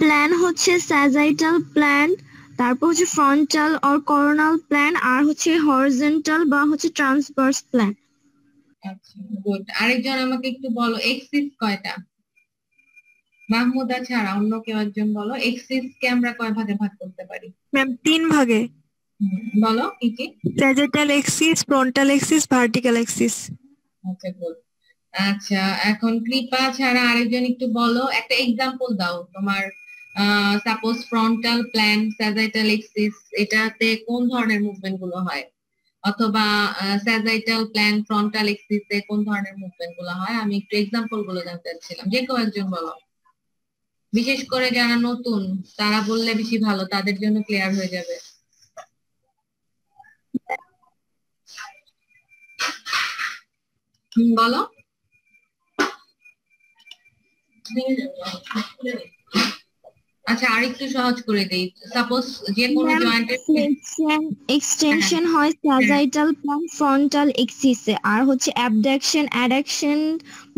Plan হচ্ছে sagittal plan, তারপর হচ্ছে ফ্রন্টাল অর করোনাল প্ল্যান, আর হচ্ছে হরিজন্টাল বা হচ্ছে ট্রান্সভার্স প্ল্যান। আচ্ছা গুড। আরেকজন আমাকে একটু বলো এক্সিস কয়টা? মাহমুদা ছাড়া অন্য কেউ একজন বলো এক্সিস কে আমরা কয় ভাগে ভাগ করতে পারি? ম্যাম 3 ভাগে। বলো কি কি? Sagittal axis, frontal axis, vertical axis. আচ্ছা গুড। আচ্ছা এখন কৃপা ছাড়া আরেকজন একটু বলো, একটা এক্সাম্পল দাও তোমার। Suppose frontal plan sagittal axis, এটাতে কোন ধরনের মুভমেন্ট গুলো হয়? অথবা স্যাজাইটাল প্ল্যান ফ্রন্টাল এক্সিসে কোন ধরনের মুভমেন্ট গুলো হয়? আমি একটু এক্সাম্পল গুলো জানতে চাচ্ছিলাম, যে কেউ একজন বলো। বিশেষ করে যারা নতুন তারা বললে বেশি ভালো, তাদের জন্য ক্লিয়ার হয়ে যাবে। বলো। আচ্ছা আরেকটু সহজ করে দেই, সাপোজ যে কোনো জয়েন্টের এক্সটেনশন হয় স্যাজাইটাল প্ল্যান ফ্রন্টাল এক্সিসে, আর হচ্ছে অ্যাবডাকশন অ্যাডাকশন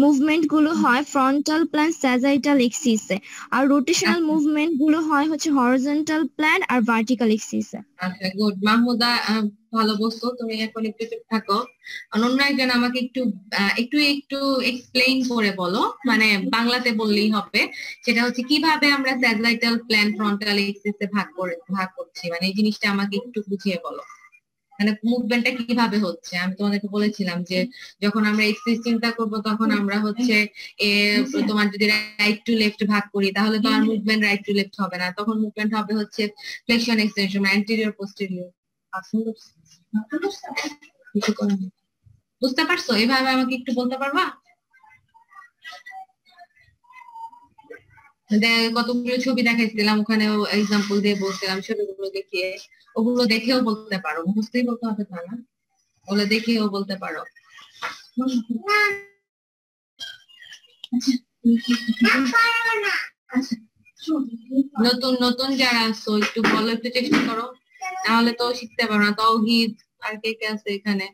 মুভমেন্ট গুলো হয় ফ্রন্টাল প্ল্যান স্যাজাইটাল এক্সিসে, আর রোটেশনাল মুভমেন্ট গুলো হয় হচ্ছে হরিজন্টাল প্ল্যান আর ভার্টিক্যাল এক্সিসে। আচ্ছা গুড। মাহমুদা ভালো বলছো, তুমি এখন একটু চুপ থাকো। অন্য একজন আমাকে একটু একটু একটু এক্সপ্লেইন করে বলো, মানে বাংলাতে বললেই হবে, সেটা হচ্ছে কিভাবে আমরা স্যাটেলাইটাল প্ল্যান ফ্রন্টাল এক্সিসে ভাগ করছি, মানে এই জিনিসটা আমাকে একটু বুঝিয়ে বলো। মানে মুভমেন্টটা কিভাবে হচ্ছে? আমি তোমাদেরকে বলেছিলাম যে যখন আমরা এক্সিস চিন্তা করব তখন আমরা হচ্ছে তোমার যদি রাইট টু লেফট ভাগ করি তাহলে তো আর মুভমেন্ট রাইট টু লেফট হবে না, তখন মুভমেন্ট হবে হচ্ছে ফ্লেকশন এক্সটেনশন অ্যান্টেরিয়র পোস্টেরিয়র। বুঝতে পারছো? এভাবে আমাকে একটু বলতে পারবা? কতগুলো ছবি দেখাইছিলাম, ওখানেও এক্সাম্পল দিয়ে বলছিলাম, ছবিগুলো দেখিয়ে ওগুলো দেখেও বলতে পারো, বুঝতেই বলতে হবে তা না, ওগুলো দেখেও বলতে পারো। নতুন নতুন যারা আছো একটু বলো, একটু চেষ্টা করো, তাহলে তো শিখতে পারো না। তৌহিদ আর কে কে আছে এখানে?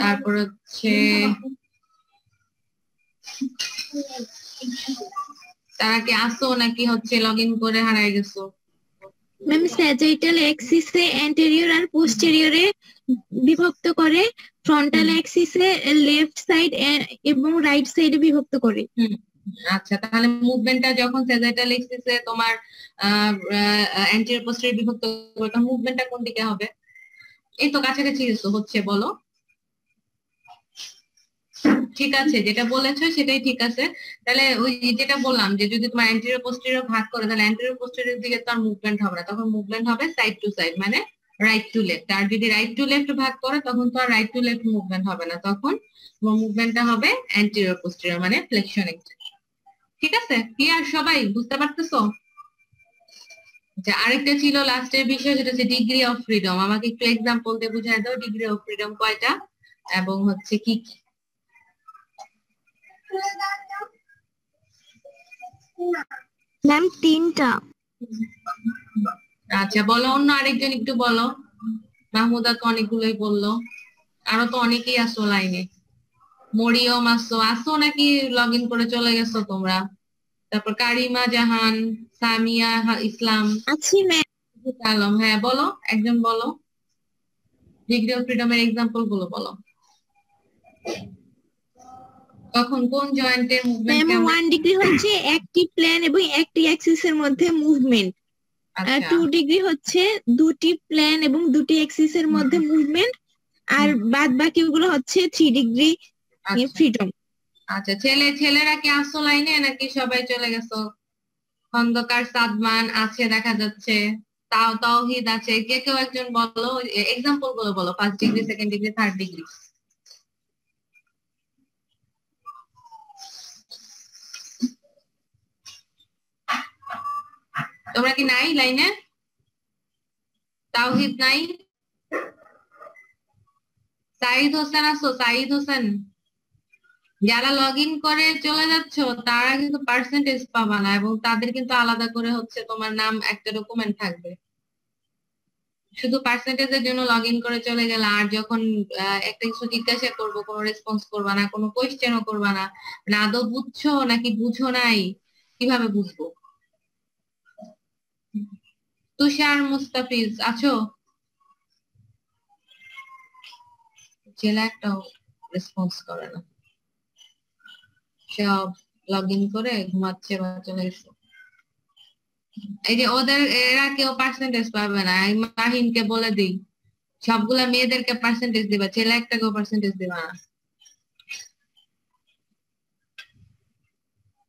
তারপর হচ্ছে তারা কি আসো নাকি হচ্ছে লগ ইন করে হারাই গেছো? ম্যাম স্যাজাইটাল এক্সিসে অ্যান্টেরিয়র আর পোস্টেরিয়রে বিভক্ত করে, ফ্রন্টাল এক্সিসে লেফট সাইড এবং রাইট সাইডে বিভক্ত করে। আচ্ছা তাহলে মুভমেন্টটা যখন স্যাজাইটাল এক্সিসে তোমার অ্যান্টেরিয়র পোস্টেরিয়র বিভক্ত করে, তখন মুভমেন্টটা কোন দিকে হবে? এই তো কাছাকাছি হচ্ছে, বলো। ঠিক আছে, যেটা বলেছো সেটাই ঠিক আছে। তাহলে ওই যেটা বললাম যে যদি তোমার অ্যান্টেরিয়র পোস্টেরিয়র ভাগ করে তাহলে অ্যান্টেরিয়র পোস্টেরিয়র দিকে তো আর মুভমেন্ট হবে না, তখন মুভমেন্ট হবে সাইড টু সাইড, মানে রাইট টু লেফট। আর যদি রাইট টু লেফট ভাগ করে তখন তো আর রাইট টু লেফট মুভমেন্ট হবে না, তখন মুভমেন্টটা হবে অ্যান্টেরিয়র পোস্টেরিয়র মানে ফ্লেকশন এক্সটেনশন। ঠিক আছে, ক্লিয়ার? সবাই বুঝতে পারতেছো? আচ্ছা আরেকটা ছিল লাস্টের বিষয়, সেটা হচ্ছে ডিগ্রি অফ ফ্রিডম। আমাকে একটু এক্সাম্পল দিয়ে বুঝাই দাও, ডিগ্রি অফ ফ্রিডম কয়টা এবং হচ্ছে কি কি? ম্যাম 3টা। আচ্ছা বলো, অন্য আরেকজন একটু বলো। মাহমুদা তো অনেকগুলোই বললো, আরো তো অনেকেই আসো লাইনে। মরিয়ম আসো, আসো নাকি লগ ইন করে চলে গেছো তোমরা? তারপর কারিমা জাহান, সামিয়া ইসলাম, আছি ম্যাম। আলম। হ্যাঁ বলো, একজন বলো ডিগ্রি অফ ফ্রিডমের এক্সাম্পল গুলো বলো। তখন কোন জয়েন্টের মুভমেন্ট ম্যাম 1 ডিগ্রি হচ্ছে একটি প্লেন এবং একটি অ্যাক্সিস এর মধ্যে মুভমেন্ট, আর 2 ডিগ্রি হচ্ছে দুটি প্লেন এবং দুটি অ্যাক্সিস এর মধ্যে মুভমেন্ট, আর বাদ বাকিগুলো হচ্ছে 3 ডিগ্রি ফ্রিডম। আচ্ছা ছেলেরা কি আসো লাইনে নাকি সবাই চলে গেছো? খন্দকার সাদমান আছে দেখা যাচ্ছে, তাওহিদ আছে, কে কেউ একজন বলো এক্সাম্পল গুলো বলো, 1 ডিগ্রি 2 ডিগ্রি 3 ডিগ্রি। তোমরা কি নাই লাইনে? তাওহিদ নাই? সাইদ হোসেন আছো? সাইদ হোসেন? যারা লগ ইন করে চলে যাচ্ছ তারা কিন্তু পার্সেন্টেজ পাবা না, এবং তাদের কিন্তু আলাদা করে হচ্ছে তোমার নাম একটা ডকুমেন্ট থাকবে। শুধু পার্সেন্টেজের জন্য লগ ইন করে চলে গেলে আর যখন একটা কিছু জিজ্ঞাসা করবো কোনো রেসপন্স করবা না, কোনো কোয়েশ্চেনও করবা না, মানে আদৌ বুঝছো নাকি বুঝো নাই কিভাবে বুঝবো? তুষার মুস্তাফিজ আছো? জেলা একটাও রেসপন্স করে না, সব লগ ইন করে ঘুমাচ্ছে বা চলে গেছে। এই যে ওদের এরা কেউ পার্সেন্টেজ পাবে না, আমি মাহিনকে বলে দিই সবগুলা মেয়েদেরকে পার্সেন্টেজ দিবা, ছেলে একটাকেও পার্সেন্টেজ দিবা না।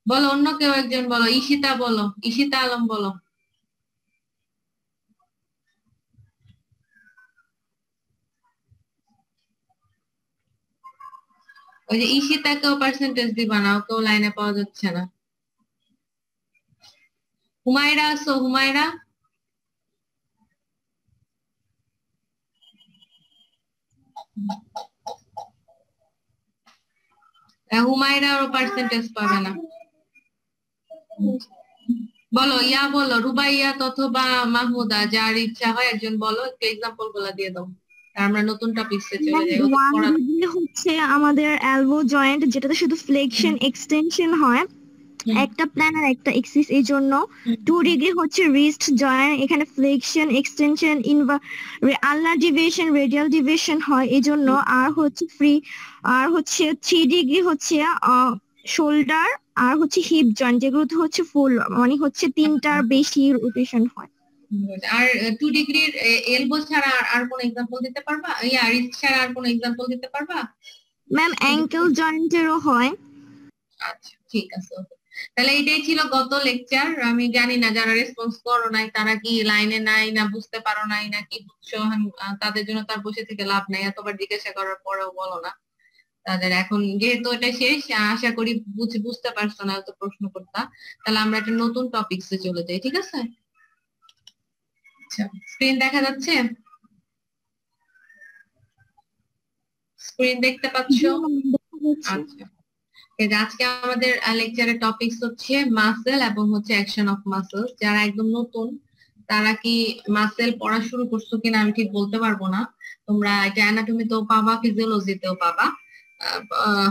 বলো অন্য কেউ একজন বলো, ঈশিতা বলো, ঈশিতা আলম বলো। ওই যে ঈশিতাকেও পার্সেন্টেজ দিবা না, ওকেও লাইনে পাওয়া যাচ্ছে না। হুমায়রা আছো? হুমায়রা হুমায়রাও পার্সেন্টেজ পাবে না। বলো ইয়া বলো, রুবাইয়াত অথবা মাহমুদা, যার ইচ্ছা হয় একজন বলো, একটু এক্সাম্পল গুলা দিয়ে দাও আর আমরা নতুন টপিকসে চলে যাই। ওদের ওয়ান পড়া ডিগ্রি হচ্ছে আমাদের এলবো জয়েন্ট, যেটাতে শুধু ফ্লেকশন এক্সটেনশন হয়, একটা প্ল্যান আর একটা এক্সিস, এই জন্য 2 ডিগ্রি হচ্ছে রিস্ট জয়েন্ট, এখানে flexion extension ulnar deviation radial deviation হয় এই জন্য। আর হচ্ছে আর হচ্ছে 3 ডিগ্রি হচ্ছে শোল্ডার আর হচ্ছে হিপ জয়েন্ট, যেগুলোতে হচ্ছে ফুল মানে হচ্ছে 3টার বেশি রোটেশন হয়। আর 2 ডিগ্রির এলবো ছাড়া আর কোন এক্সাম্পল দিতে পারবা? ইয়া রিস্ট ছাড়া আর কোন এক্সাম্পল দিতে পারবা? ম্যাম অ্যাঙ্কেল জয়েন্টেরও হয়। আচ্ছা ঠিক আছে, তাহলে এটাই ছিল গত লেকচার। আমি জানি না যারা রেসপন্স করো নাই তারা কি লাইনে নাই, না বুঝতে পারো নাই, না কি বুঝছো, তাদের জন্য তার বসে থেকে লাভ নাই, এতবার জিজ্ঞাসা করার পরেও বলো না। তাদের এখন যেহেতু এটা শেষ, আশা করি বুঝতে পারছো না, তো প্রশ্ন করতা। তাহলে আমরা একটা নতুন টপিকসে চলে যাই, ঠিক আছে? আচ্ছা, স্ক্রিন দেখা যাচ্ছে? স্ক্রিন দেখতে পাচ্ছো? আচ্ছা, আজকে আমাদের লেকচারের টপিকস হচ্ছে মাসেল এবং হচ্ছে অ্যাকশন অফ মাসেল। যারা একদম নতুন তারা কি মাসেল পড়া শুরু করছো কিনা আমি ঠিক বলতে পারবো না। তোমরা এটা অ্যানাটমিতেও পাবা, ফিজিওলজিতেও পাবা,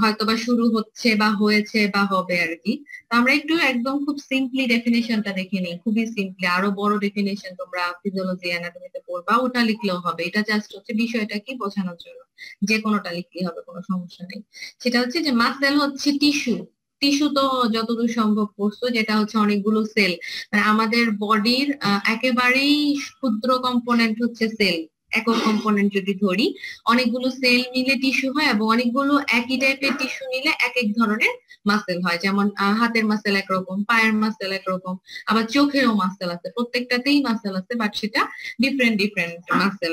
হয়তো বা শুরু হচ্ছে বা হয়েছে বা হবে আর কি। তো আমরা একটু একদম খুব সিম্পলি ডেফিনেশনটা দেখে নিই, খুবই সিম্পলি। আরো বড় ডেফিনেশন তোমরা ফিজিওলজি অ্যানাটমিতে পড়বা, ওটা লিখলেও হবে। এটা জাস্ট হচ্ছে বিষয়টা কি বোঝানোর জন্য, যে কোনোটা লিখলেই হবে, কোনো সমস্যা নেই। সেটা হচ্ছে যে মাসেল হচ্ছে টিস্যু। টিস্যু তো যতদূর সম্ভব পড়ছো, যেটা হচ্ছে অনেকগুলো সেল, মানে আমাদের বডির একেবারেই ক্ষুদ্র কম্পোনেন্ট হচ্ছে সেল। একক কম্পোনেন্ট যদি ধরি, অনেকগুলো সেল মিলে টিস্যু হয়, এবং অনেকগুলো একই টাইপের টিস্যু মিলে এক এক ধরনের মাসেল হয়। যেমন হাতের মাসেল একরকম, পায়ের মাসেল একরকম, আবার চোখেরও মাসেল আছে, প্রত্যেকটাতেই মাসেল আছে, বাট সেটা ডিফারেন্ট ডিফারেন্ট মাসেল,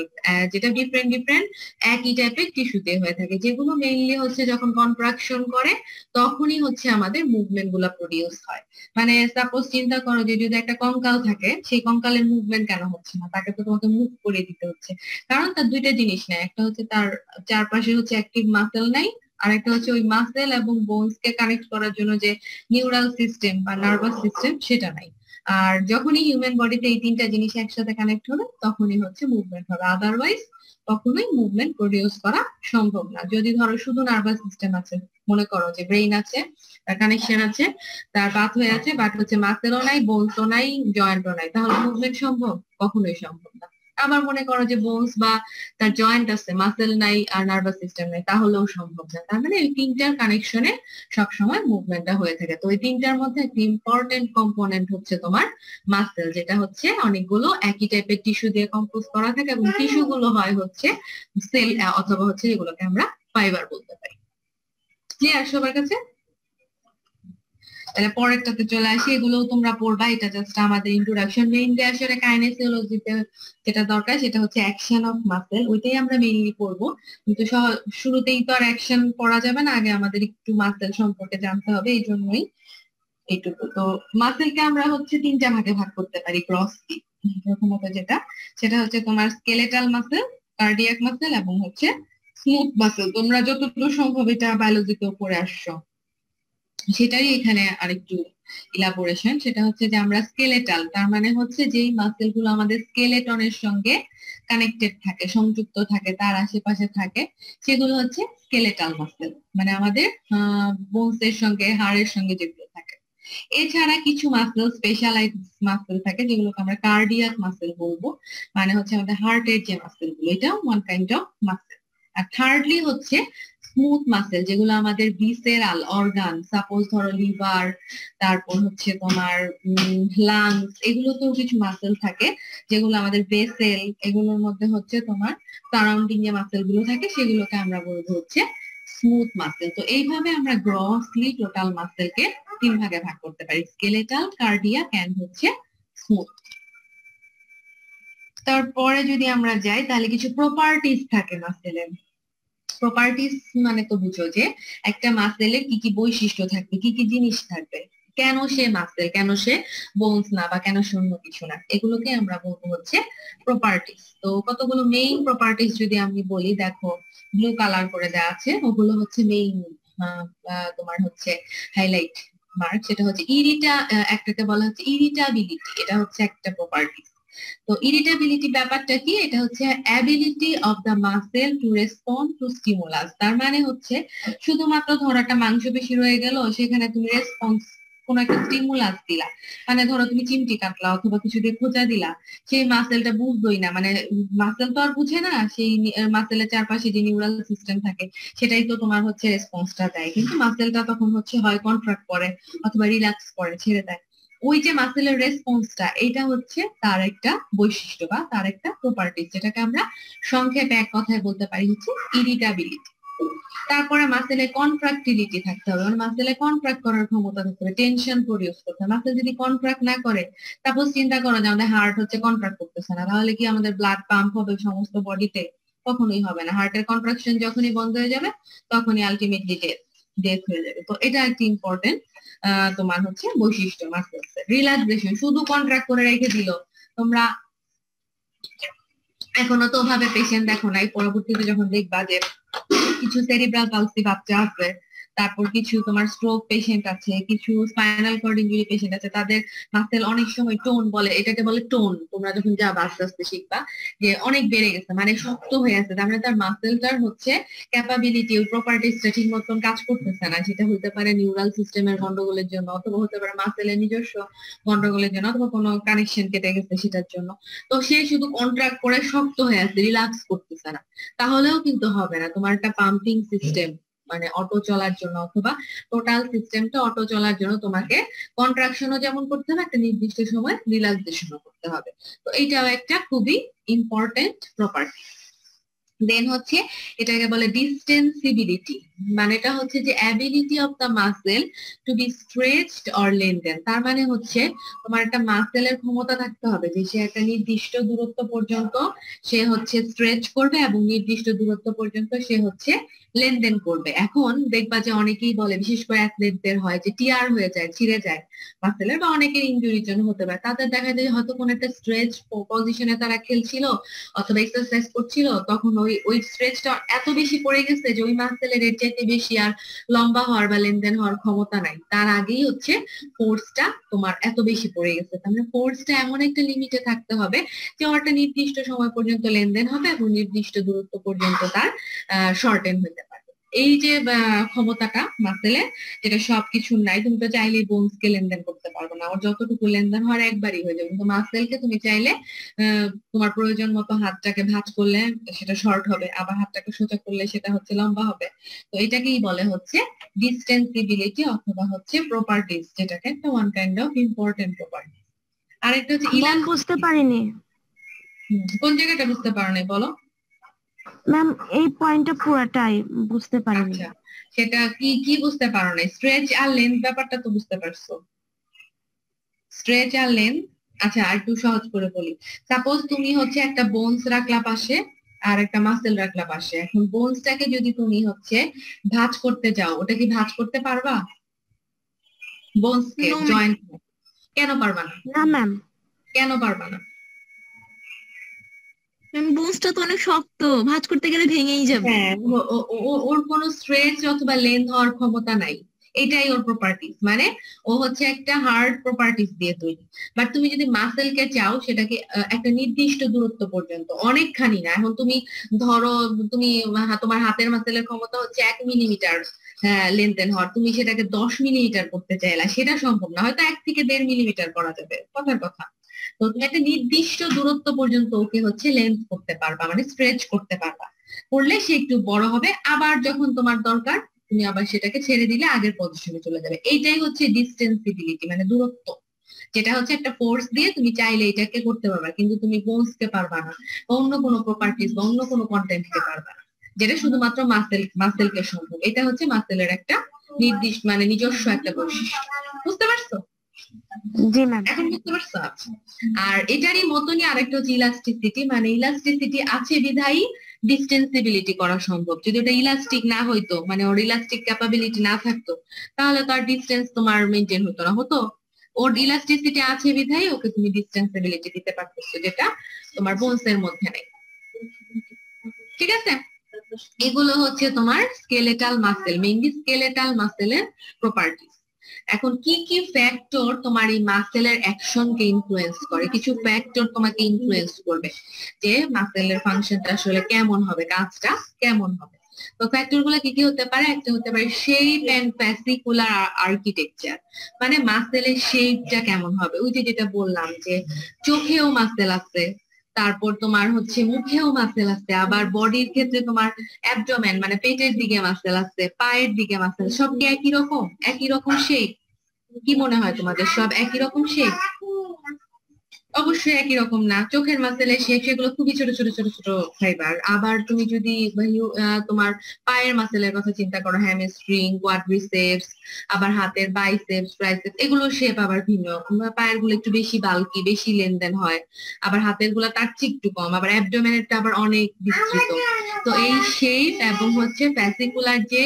যেটা ডিফারেন্ট ডিফারেন্ট একই টাইপের টিস্যুতে হয়ে থাকে, যেগুলো মেইনলি হচ্ছে যখন কন্ট্রাকশন করে তখনই হচ্ছে আমাদের মুভমেন্ট গুলা প্রডিউস হয়। মানে সাপোজ চিন্তা করো যে যদি একটা কঙ্কাল থাকে, সেই কঙ্কালের মুভমেন্ট কেন হচ্ছে না? তাকে তো তোমাকে মুভ করে দিতে হচ্ছে, কারণ তার দুইটা জিনিস নাই, একটা হচ্ছে তার চারপাশে হচ্ছে অ্যাক্টিভ মাসেল নাই, আর একটা হচ্ছে ওই মাসেল এবং বোনস কে কানেক্ট করার জন্য যে নিউরাল সিস্টেম বা নার্ভাস সিস্টেম সেটা নাই। আর যখনই হিউম্যান বডিতে এই তিনটা জিনিস একসাথে কানেক্ট হবে তখনই হচ্ছে মুভমেন্ট হবে, আদারওয়াইজ কখনোই মুভমেন্ট প্রডিউস করা সম্ভব না। যদি ধরো শুধু নার্ভাস সিস্টেম আছে, মনে করো যে ব্রেইন আছে, কানেকশন আছে, তার পাথওয়ে আছে, বাট হচ্ছে মাসেলও নাই, বোনসও নাই, জয়েন্টও নাই, তাহলে মুভমেন্ট সম্ভব? কখনোই সম্ভব না। আবার মনে করো যে বোনস বা তার জয়েন্ট আছে, মাসেল নাই আর নার্ভাস সিস্টেম নাই, তাহলেও সম্ভব না। তার মানে এই তিনটার কানেকশনে সবসময় মুভমেন্টটা হয়ে থাকে। তো এই তিনটার মধ্যে একটি ইম্পর্টেন্ট কম্পোনেন্ট হচ্ছে তোমার মাসেল, যেটা হচ্ছে অনেকগুলো একই টাইপের টিস্যু দিয়ে কম্পোজ করা থাকে, এবং টিস্যু গুলো হয় হচ্ছে সেল, অথবা হচ্ছে যেগুলোকে আমরা ফাইবার বলতে পারি। ক্লিয়ার সবার কাছে? তাহলে পরেরটাতে চলে আসি, এগুলোও তোমরা পড়বা, এটা জাস্ট আমাদের ইন্ট্রোডাকশন। মেইনলি আসলে কাইনেসিওলজিতে যেটা দরকার সেটা হচ্ছে অ্যাকশন অফ মাসেল, ওইটাই আমরা মেইনলি পড়বো। কিন্তু শুরুতেই তো আর অ্যাকশন পড়া যাবে না, আগে আমাদের একটু মাসেল সম্পর্কে জানতে হবে, এই জন্যই এইটুকু। তো মাসেলকে আমরা হচ্ছে তিনটা ভাগে ভাগ করতে পারি গ্রসলি। প্রথমত যেটা, সেটা হচ্ছে তোমার স্কেলেটাল মাসেল, কার্ডিয়াক মাসেল এবং হচ্ছে স্মুথ মাসেল। তোমরা যতটুকু সম্ভব এটা বায়োলজিতেও পড়ে আসছো, সেটাই এখানে আরেকটু ইলাবোরেশন। সেটা হচ্ছে যে আমরা স্কেলেটাল, তার মানে হচ্ছে যেই মাসেল গুলো আমাদের স্কেলেটনের সঙ্গে কানেক্টেড থাকে, সংযুক্ত থাকে, তার আশেপাশে থাকে, সেগুলো হচ্ছে স্কেলেটাল মাসেল, মানে আমাদের বোনস এর সঙ্গে, হাড়ের সঙ্গে যেগুলো থাকে। এছাড়া কিছু মাসেল স্পেশালাইজড মাসেল থাকে যেগুলোকে আমরা কার্ডিয়াক মাসেল বলবো, মানে হচ্ছে আমাদের হার্টের যে মাসেল গুলো, এটা ওয়ান কাইন্ড অফ মাসেল। আর থার্ডলি হচ্ছে স্মুথ মাসেল, যেগুলো আমাদের ভিসেরাল অর্গান, সাপোজ ধরো লিভার, তারপর হচ্ছে তোমার লাংস, এগুলোতেও কিছু মাসেল থাকে যেগুলো আমাদের ভেসেল, এগুলোর মধ্যে হচ্ছে তোমার সারাউন্ডিং যে মাসেল গুলো থাকে সেগুলোকে আমরা বলবো হচ্ছে স্মুথ মাসেল। তো এইভাবে আমরা গ্রসলি টোটাল মাসেলকে 3 ভাগে ভাগ করতে পারি, স্কেলেটাল, কার্ডিয়াক এন্ড হচ্ছে স্মুথ। তারপরে যদি আমরা যাই তাহলে কিছু প্রপার্টিজ থাকে মাসেলের। প্রপার্টিজ মানে তো বুঝো যে একটা মাসেলের কি কি বৈশিষ্ট্য থাকবে, কি কি জিনিস থাকবে, কেন সে মাসেল, কেন সে বোনস না, বা কেন সে অন্য কিছু না, এগুলোকে আমরা বলবো হচ্ছে প্রপার্টিজ। তো কতগুলো মেইন প্রপার্টিজ যদি আমি বলি, দেখো ব্লু কালার করে দেওয়া আছে, ওগুলো হচ্ছে মেইন তোমার হচ্ছে হাইলাইট মার্ক। সেটা হচ্ছে একটাকে বলা হচ্ছে ইরিটাবিলিটি, এটা হচ্ছে একটা প্রপার্টি। তো ইরিটেবিলিটি ব্যাপারটা কি, এটা হচ্ছে ability of the muscle to respond to stimulus. তার মানে হচ্ছে শুধুমাত্র ধরো একটা মাংসপেশি রয়ে গেল, সেখানে তুমি রেসপন্স কোন একটা স্টিমুলাস দিলা, মানে ধরো তুমি চিমটি কাটলা অথবা কিছু দিয়ে খোঁচা দিলা, সেই মাসেলটা বুঝতোই না, মানে মাসেল তো আর বুঝে না, সেই মাসেলের চারপাশে যে নিউরাল সিস্টেম থাকে সেটাই তো তোমার হচ্ছে রেসপন্সটা দেয়, কিন্তু মাসেলটা তখন হচ্ছে হয় কন্ট্রাক্ট করে অথবা রিল্যাক্স করে, ছেড়ে দেয়। ওই যে মাসেলের রেসপন্সটা, এটা হচ্ছে তার একটা বৈশিষ্ট্য বা তার একটা প্রপার্টি, যেটাকে আমরা সংক্ষেপে এক কথায় বলতে পারি হচ্ছে ইরিটাবিলিটি। তারপরে মাসেলে কন্ট্রাক্টিলিটি থাকতে হবে, মানে মাসেলে কন্ট্রাক্ট করার ক্ষমতা থাকতে হবে, টেনশন প্রডিউস করতে হবে। মাসেল যদি কন্ট্রাক্ট না করে, সাপোজ চিন্তা করো যে আমাদের হার্ট হচ্ছে কন্ট্রাক্ট করতেছে না, তাহলে কি আমাদের ব্লাড পাম্প হবে সমস্ত বডিতে? কখনোই হবে না। হার্টের কন্ট্রাকশন যখনই বন্ধ হয়ে যাবে তখনই আলটিমেটলি ডেথ হয়ে যাবে। তো এটা একটা ইম্পর্টেন্ট তোমার হচ্ছে বৈশিষ্ট্য মাসেলস। রিল্যাক্সেশন, শুধু কন্ট্রাক্ট করে রেখে দিল, তোমরা এখনো তো ওভাবে পেশেন্ট দেখো নাই, পরবর্তীতে যখন দেখবা যে কিছু সেরিব্রাল পালসি বাচ্চা আছে, তারপর কিছু তোমার স্ট্রোক পেশেন্ট আছে, কিছু স্পাইনাল কর্ড ইনজুরি পেশেন্ট আছে, তাদের মাসেল অনেক সময় টোন বলে, এটাকে বলে টোন। তোমরা যখন যাবা আস্তে আস্তে শিখবা যে অনেক বেড়ে গেছে, মানে শক্ত হয়ে আছে, তার মানে তার মাসেলটার হচ্ছে ক্যাপাবিলিটি, ওই প্রপার্টিসটা ঠিক মতন কাজ করতেছে না। সেটা হতে পারে নিউরাল সিস্টেমের গন্ডগোলের জন্য, অথবা হতে পারে মাসেলের নিজস্ব গন্ডগোলের জন্য, অথবা কোনো কানেকশন কেটে গেছে সেটার জন্য। তো সে শুধু কন্ট্রাক্ট করে শক্ত হয়ে আছে, রিল্যাক্স করতেছে না, তাহলেও কিন্তু হবে না। তোমার একটা পাম্পিং সিস্টেম, মানে অটো চলার জন্য অথবা টোটাল সিস্টেমটা অটো চলার জন্য তোমাকে কন্ট্রাকশনও যেমন করতে হবে, একটা নির্দিষ্ট সময় রিল্যাক্সেশনও করতে হবে। তো এইটাও একটা খুবই ইম্পর্টেন্ট প্রপার্টি। দেন হচ্ছে এটাকে বলে ডিস্টেন্সিবিলিটি, মানে এটা হচ্ছে যে ability of the muscle to be stretched or lengthen. তার মানে হচ্ছে তোমার একটা মাসেলের ক্ষমতা থাকতে হবে যে সে একটা নির্দিষ্ট দূরত্ব পর্যন্ত সে হচ্ছে স্ট্রেচ করবে এবং নির্দিষ্ট দূরত্ব পর্যন্ত সে হচ্ছে লেনদেন করবে। এখন দেখবা যে অনেকেই বলে, বিশেষ করে অ্যাথলেটদের হয় যে টিয়ার হয়ে যায়, ছিঁড়ে যায় মাসেলের, বা অনেকের ইনজুরির জন্য হতে পারে, তাদের দেখা যায় হয়তো কোনো একটা স্ট্রেচ পজিশনে তারা খেলছিল অথবা এক্সারসাইজ করছিল, তখন ওই ওই স্ট্রেচটা এত বেশি পড়ে গেছে যে ওই মাসেলের এর চাইতে বেশি আর লম্বা হওয়ার বা লেনদেন হওয়ার ক্ষমতা নাই। তার আগেই হচ্ছে ফোর্সটা তোমার এত বেশি পড়ে গেছে। তার মানে ফোর্সটা এমন একটা লিমিটে থাকতে হবে যে একটা নির্দিষ্ট সময় পর্যন্ত লেনদেন হবে এবং নির্দিষ্ট দূরত্ব পর্যন্ত তার শর্টেন হতে পারে। এই যে ক্ষমতাটা মাসেলের, যেটা সবকিছু নাই, তুমি তো চাইলেই বোনসকে লেনদেন করতে পারবে না, ওর যতটুকু লেনদেন হওয়ার একবারই হয়ে যাবে, কিন্তু মাসেলকে তুমি চাইলে তোমার প্রয়োজন মতো হাতটাকে ভাঁজ করলে সেটা শর্ট হবে, আবার হাতটাকে সোজা করলে সেটা হচ্ছে লম্বা হবে। তো এটাকেই বলে হচ্ছে ডিস্টেন্সিবিলিটি অথবা হচ্ছে প্রপার্টিজ, যেটাকে একটা one kind of important property. আরেকটা হচ্ছে ম্যাম বুঝতে পারিনি। কোন জায়গাটা বুঝতে পারো নাই বলো? ম্যাম এই পয়েন্টটা পুরাটাই বুঝতে পারিনি। আচ্ছা, সেটা কি কি বুঝতে পারো নাই? স্ট্রেচ আর লেন্থ ব্যাপারটা তো বুঝতে পারছো, স্ট্রেচ আর লেন্থ। আচ্ছা, আর একটু সহজ করে বলি, সাপোজ তুমি হচ্ছে একটা বোনস রাখলা পাশে আর একটা মাসেল রাখলা পাশে, এখন বোনসটাকে যদি তুমি হচ্ছে ভাঁজ করতে যাও, ওটা কি ভাঁজ করতে পারবা? বোনসকে জয়েন্ট কেন পারবা না? না ম্যাম, কেন পারবা না? বোনসটা তো অনেক শক্ত, ভাঁজ করতে গেলে ভেঙেই যাবে। হ্যাঁ, ওর কোনো স্ট্রেচ অথবা লেন্থ হওয়ার ক্ষমতা নাই, এটাই ওর প্রপার্টিস, মানে ও হচ্ছে একটা হার্ড প্রপার্টিস দিয়ে তৈরি। বাট তুমি যদি মাসেলকে চাও সেটাকে একটা নির্দিষ্ট দূরত্ব পর্যন্ত, অনেকখানি না। এখন তুমি ধরো তুমি তোমার হাতের মাসেলের ক্ষমতা হচ্ছে 1 মিলিমিটার, হ্যাঁ লেনদেন হওয়ার, তুমি সেটাকে 10 মিলিমিটার করতে চাইলা, সেটা সম্ভব না, হয়তো 1 থেকে 1.5 মিলিমিটার করা যাবে, কথার কথা। তো তুমি একটা নির্দিষ্ট দূরত্ব পর্যন্ত ওকে হচ্ছে লেন্থ করতে পারবা, মানে স্ট্রেচ করতে পারবা, করলে সে একটু বড় হবে, আবার যখন তোমার দরকার তুমি আবার সেটাকে ছেড়ে দিলে আগের পজিশনে চলে যাবে। এইটাই হচ্ছে ডিস্টেন্সিবিলিটি, মানে দূরত্ব, যেটা হচ্ছে একটা ফোর্স দিয়ে তুমি চাইলে এটাকে করতে পারবা, কিন্তু তুমি পৌঁছতে পারবা না, বা অন্য কোনো প্রপার্টিজ বা অন্য কোনো কন্টেন্ট দিতে পারবা না, যেটা শুধুমাত্র মাসেলকে সম্ভব। এটা হচ্ছে মাসেলের একটা নির্দিষ্ট মানে নিজস্ব একটা বৈশিষ্ট্য। বুঝতে পারছো? জি ম্যাম। এখন বুঝতে পারছো? আচ্ছা। আর এটারই মতনই আরেকটা হচ্ছে ইলাস্টিসিটি, মানে ইলাস্টিসিটি আছে বিধায়ী ডিস্টেন্সিবিলিটি করা সম্ভব। যদি ওটা ইলাস্টিক না হইতো, মানে ওর ইলাস্টিক ক্যাপাবিলিটি না থাকতো, তাহলে তো আর ডিস্টেন্স তোমার মেনটেন হতো না, হতো? ওর ইলাস্টিসিটি আছে বিধায় ওকে তুমি ডিস্টেন্সিবিলিটি দিতে পারতেছো, যেটা তোমার বোনসের মধ্যে নেই। ঠিক আছে? এগুলো হচ্ছে তোমার স্কেলেটাল মাসেল, মেইনলি স্কেলেটাল মাসেলের প্রপার্টিজ। এখন কি কি ফ্যাক্টর তোমার এই মাসেলের অ্যাকশনকে ইনফ্লুয়েন্স করে? কিছু ফ্যাক্টর তোমাকে ইনফ্লুয়েন্স করবে যে মাসেলের ফাংশনটা আসলে কেমন হবে, কাজটা কেমন হবে। তো ফ্যাক্টর গুলো কি কি হতে পারে? একটা হতে পারে শেপ এন্ড ফ্যাসিকুলার আর্কিটেকচার, মানে মাসেলের শেপটা কেমন হবে। ওই যে যেটা বললাম যে চোখেও মাসেল আছে, তারপর তোমার হচ্ছে মুখেও মাসেল আছে, আবার বডির ক্ষেত্রে তোমার অ্যাবডোমেন মানে পেটের দিকে মাসেল আছে, পায়ের দিকে মাসেল, সব কি একই রকম? একই রকম শেপ? কি মনে হয় তোমাদের, সব একই রকম শেপ? অবশ্যই একই রকম না। চোখের মাসেলের শেপ সেগুলো খুবই ছোট ছোট ছোট ছোট ফাইবার। আবার তুমি যদি তোমার পায়ের মাসেলের কথা চিন্তা করো, হ্যামস্ট্রিং, কোয়াড্রিসেপস, আবার হাতের বাইসেপস, ট্রাইসেপস, এগুলো শেপ আবার ভিন্ন। পায়ের গুলো একটু বেশি বাল্কি, বেশি লেনদেন হয়, আবার হাতের গুলা তার চেয়ে একটু কম, আবার অ্যাবডোমেনেরটা আবার অনেক বিস্তৃত। তো এই শেপ এবং হচ্ছে ফ্যাসিকুলার যে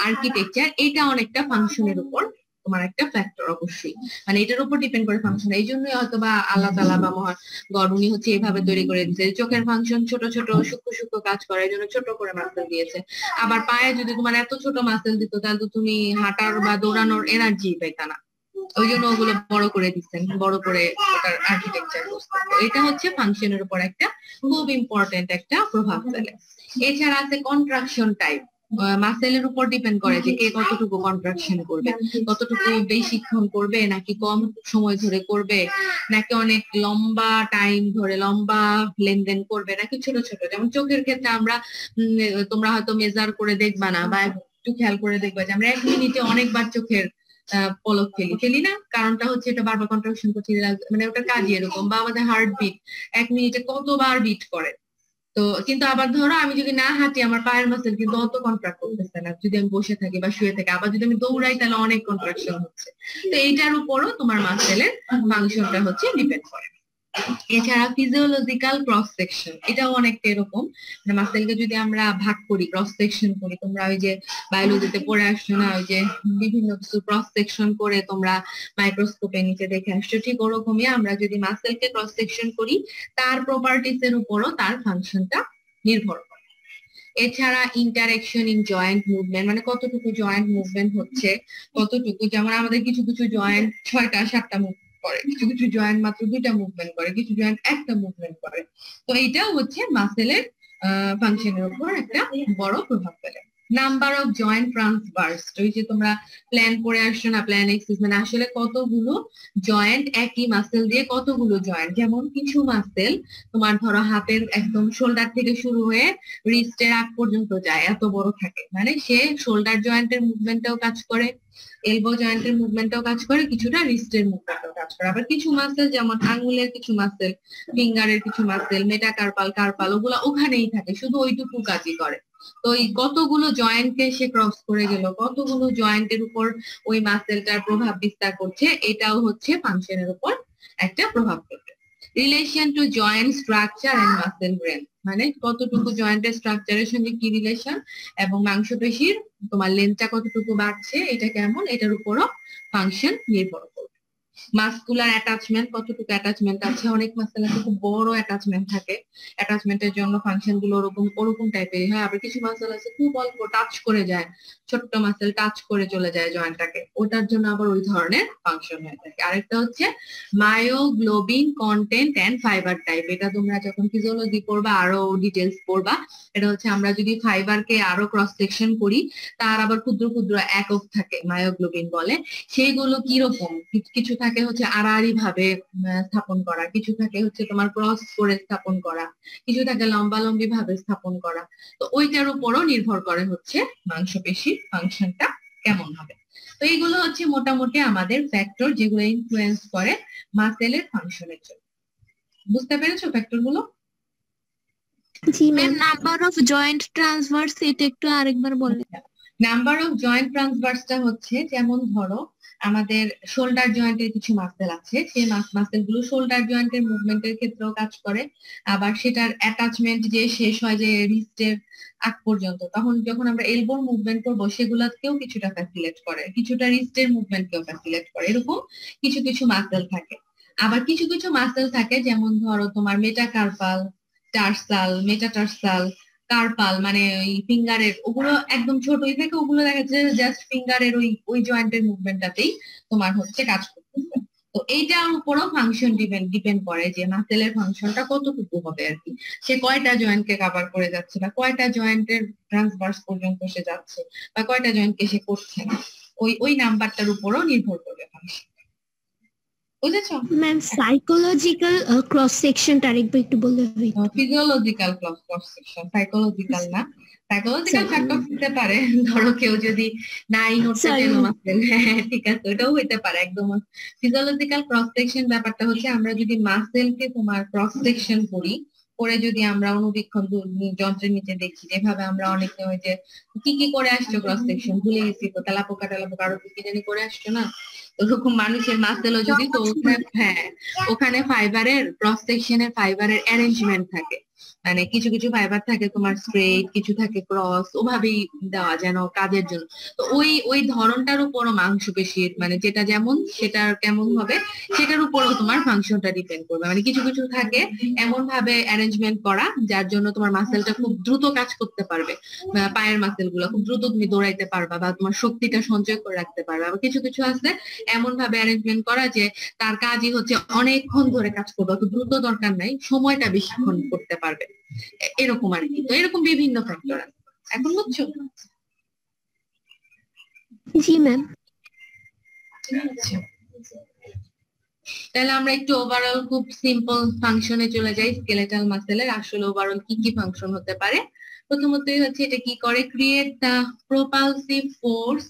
আর্কিটেকচার, এটা অনেকটা ফাংশনের উপর তোমার একটা ফ্যাক্টর অবশ্যই, মানে এটার উপর ডিপেন্ড করে ফাংশন। এই জন্যই হয়তো বা আল্লাহ তাআলা বা মহান গড উনি হচ্ছে এভাবে তৈরি করে দিয়েছে, চোখের ফাংশন ছোট ছোট সূক্ষ্ম সূক্ষ্ম কাজ করে, এই জন্য ছোট করে মাসেল দিয়েছে। আবার পায়ে যদি তোমার এত ছোট মাসেল দিত, তাহলে তো তুমি হাঁটার বা দৌড়ানোর এনার্জি পেতা না, ওই জন্য ওগুলো বড় করে দিচ্ছেন, বড় করে ওটার আর্কিটেকচার করছেন। তো এটা হচ্ছে ফাংশনের উপর একটা খুব ইম্পর্টেন্ট একটা প্রভাব ফেলে। এছাড়া আছে কন্ট্রাকশন টাইপ, মাসেলের উপর ডিপেন্ড করে যে কে কতটুকু কন্ট্রাকশন করবে, কতটুকু বেশিক্ষণ করবে, নাকি কম সময় ধরে করবে, নাকি অনেক লম্বা টাইম ধরে লম্বা লেনদেন করবে, নাকি ছোট ছোট। যেমন চোখের ক্ষেত্রে আমরা তোমরা হয়তো মেজার করে দেখবা না, বা একটু খেয়াল করে দেখবা যে আমরা 1 মিনিটে অনেকবার চোখের পলক ফেলি না, কারণটা হচ্ছে এটা বারবার কন্ট্রাকশন করছে, মানে ওটার কাজই এরকম। বা আমাদের হার্টবিট 1 মিনিটে কতবার বিট করে। তো কিন্তু আবার ধরো আমি যদি না হাঁটি, আমার পায়ের মাসেল কিন্তু অত কন্ট্রাক্ট করতেছে না, যদি আমি বসে থাকি বা শুয়ে থাকি। আবার যদি আমি দৌড়াই তাহলে অনেক কন্ট্রাকশন হচ্ছে। তো এইটার উপরও তোমার মাসেলের ফাংশনটা হচ্ছে ডিপেন্ড করে। এছাড়া ফিজিওলজিক্যাল ক্রস সেকশন, এটাও অনেকটা এরকম, মাসেলকে যদি আমরা ভাগ করি, ক্রস সেকশন করি, তোমরা ওই যে বায়োলজিতে পড়ে আসছো না, ওই যে বিভিন্ন কিছু ক্রস সেকশন করে তোমরা মাইক্রোস্কোপে নিচে দেখে আসছো, ঠিক ওরকমই আমরা যদি মাসেলকে ক্রস সেকশন করি, তার প্রপার্টিস এর উপরও তার ফাংশনটা নির্ভর করে। এছাড়া ইন্টারেকশন ইন জয়েন্ট মুভমেন্ট, মানে কতটুকু জয়েন্ট মুভমেন্ট হচ্ছে, কতটুকু, যেমন আমাদের কিছু কিছু জয়েন্ট 6টা 7টা মুভ করে, কিছু কিছু জয়েন্ট মাত্র 2টা মুভমেন্ট করে, কিছু জয়েন্ট একটা মুভমেন্ট করে। তো এইটাও হচ্ছে মাসেলের ফাংশনের উপর একটা বড় প্রভাব ফেলে। নাম্বার অফ জয়েন্ট ট্রান্সভার্স, ওই যে তোমরা প্ল্যান পড়ে আসছো না, প্ল্যান এক্সিস, মানে আসলে কতগুলো জয়েন্ট একই মাসেল দিয়ে কতগুলো জয়েন্ট। যেমন কিছু মাসেল তোমার ধরো হাতের একদম শোল্ডার থেকে শুরু হয়ে রিস্টের আগ পর্যন্ত যায়, এত বড় থাকে, মানে সে শোল্ডার জয়েন্টের মুভমেন্টটাও কাজ করে, এলবো জয়েন্টের মুভমেন্টটাও কাজ করে, কিছুটা রিস্টের মুভমেন্টও কাজ করে। আবার কিছু মাসেল যেমন আঙ্গুলের কিছু মাসেল, ফিঙ্গারের কিছু মাসেল, মেটাকার্পাল, কার্পাল, ওগুলা ওখানেই থাকে, শুধু ওইটুকু কাজই করে। তো এই কতগুলো জয়েন্টকে সে ক্রস করে গেল, কতগুলো জয়েন্টের উপর ওই মাসেলটার প্রভাব বিস্তার করছে, এটাও হচ্ছে ফাংশনের উপর একটা প্রভাব ফেলবে। Relation to joint structure and muscle brain, মানে কতটুকু জয়েন্টের স্ট্রাকচারের সঙ্গে কি রিলেশন, এবং মাংসপেশির তোমার লেন্থটা কতটুকু বাড়ছে, এটা কেমন, এটার উপরও ফাংশন নির্ভর করবে। মাসকুলার অ্যাটাচমেন্ট, কতটুকু অ্যাটাচমেন্ট আছে, অনেক মাসেল আছে খুব বড় অ্যাটাচমেন্ট থাকে, অ্যাটাচমেন্টের জন্য ফাংশন গুলো ওরকম ওরকম টাইপের হয়। আবার কিছু মাসেল আছে খুব অল্প টাচ করে যায়, ছোট্ট মাসেল টাচ করে চলে যায় জয়েন্টটাকে, ওটার জন্য আবার ওই ধরনের ফাংশন হয়ে থাকে। আরেকটা হচ্ছে myoglobin content and fibre type, এটা তোমরা যখন ফিজিওলজি পড়বা আরো ডিটেলস পড়বা। এটা হচ্ছে আমরা যদি ফাইবারকে আরো ক্রস সেকশন করি, তার আবার ক্ষুদ্র ক্ষুদ্র একক থাকে, মায়োগ্লোবিন বলে। সেইগুলো কিরকম, কিছু থাকে হচ্ছে আড়াআড়ি ভাবে স্থাপন করা, কিছু থাকে হচ্ছে তোমার ক্রস করে স্থাপন করা, কিছু থাকে লম্বালম্বি ভাবে স্থাপন করা। তো ওইটার উপরও নির্ভর করে হচ্ছে মাংসপেশির ফাংশনটা কেমন হবে। তো এইগুলো হচ্ছে মোটামুটি আমাদের ফ্যাক্টর যেগুলো ইনফ্লুয়েন্স করে মাসেলের ফাংশনের জন্য। বুঝতে পেরেছো ফ্যাক্টর গুলো? জি ma'am, ma'am. Number of joint transverse এটা একটু আরেকবার বলেন। নাম্বার অফ জয়েন্ট ট্রান্সভার্সটা হচ্ছে, যেমন ধরো আমাদের শোল্ডার জয়েন্টের কিছু মাসেল আছে, সেই মাসেল গুলো শোল্ডার জয়েন্টের মুভমেন্টের ক্ষেত্রেও কাজ করে। আবার সেটার অ্যাটাচমেন্ট যে শেষ হয় যে রিস্টের আগ পর্যন্ত, তখন যখন আমরা এলবোর মুভমেন্ট করবো সেগুলোকেও কিছুটা ফ্যাসিলিটেট করে, কিছুটা রিস্টের মুভমেন্টকেও ফ্যাসিলিটেট করে, এরকম কিছু কিছু মাসেল থাকে। আবার কিছু কিছু মাসেল থাকে যেমন ধরো তোমার মেটাকার্পাল, টার্সাল, মেটাটার্সাল, কার্পাল, মানে ওই ফিঙ্গারের, ওগুলো একদম ছোটই থাকে, ওগুলো দেখা যায় জাস্ট ফিঙ্গারের ওই ওই জয়েন্টের মুভমেন্টটাতেই তোমার হচ্ছে কাজ করতেছে। তো এইটার উপরও ফাংশন ডিপেন্ড করে যে মাসেলের ফাংশনটা কতটুকু হবে আর কি, সে কয়টা জয়েন্টকে কভার করে যাচ্ছে, বা কয়টা জয়েন্টের ট্রান্সভার্স পর্যন্ত সে যাচ্ছে, বা কয়টা জয়েন্টকে সে করছে না, ওই ওই নাম্বারটার উপরও নির্ভর করবে ফাংশন। বুঝেছো? ম্যাম সাইকোলজিক্যাল ক্রস সেকশনটা আরেকবার একটু বললে হইতো। ফিজিওলজিক্যাল ক্রস সেকশন, সাইকোলজিক্যাল না। সাইকোলজিক্যাল Sorry, ফ্যাক্টর হতে পারে, ধরো কেউ যদি নাই নড়তে sorry. চেনো মাসেল, হ্যাঁ ঠিক আছে, ওটাও হইতে পারে একদম। ফিজিওলজিক্যাল ক্রস সেকশন ব্যাপারটা হচ্ছে আমরা যদি মাসেলকে তোমার ক্রস সেকশন করি, করে যদি আমরা অনুবীক্ষণ যন্ত্রের নিচে দেখি, যেভাবে আমরা অনেকে ওই যে কি কি করে আসছো ক্রস সেকশন ভুলে গেছি তো, তেলাপোকা আরো কি জানি করে আসছো না, ওরকম মানুষের মাসেলও যদি, তো ওখানে হ্যাঁ ওখানে ফাইবারের ক্রস সেকশনের ফাইবারের অ্যারেঞ্জমেন্ট থাকে, মানে কিছু কিছু ফাইবার থাকে তোমার স্ট্রেট, কিছু থাকে ক্রস, ওভাবেই দেওয়া যেন কাজের জন্য। তো ওই ওই ধরনটার উপরও মাংসপেশির মানে যেটা যেমন সেটার কেমন হবে সেটার উপরও তোমার ফাংশনটা ডিপেন্ড করবে। মানে কিছু কিছু থাকে এমন ভাবে অ্যারেঞ্জমেন্ট করা যার জন্য তোমার মাসেলটা খুব দ্রুত কাজ করতে পারবে, পায়ের মাসেল গুলো খুব দ্রুত তুমি দৌড়াইতে পারবা বা তোমার শক্তিটা সঞ্চয় করে রাখতে পারবে। আবার কিছু কিছু আছে এমন ভাবে অ্যারেঞ্জমেন্ট করা যে তার কাজই হচ্ছে অনেকক্ষণ ধরে কাজ করবে, অত দ্রুত দরকার নাই, সময়টা বেশিক্ষণ করতে পারবে, এরকম আর কি। তো এরকম বিভিন্ন ফ্যাক্টর আছে। এখন বুঝছো? জি ম্যাম। আচ্ছা, তাহলে আমরা একটু ওভারঅল খুব সিম্পল ফাংশনে চলে যাই। স্কেলেটাল মাসেলের আসলে ওভারঅল কি কি ফাংশন হতে পারে? প্রথমতই হচ্ছে এটা কি করে, create the propulsive force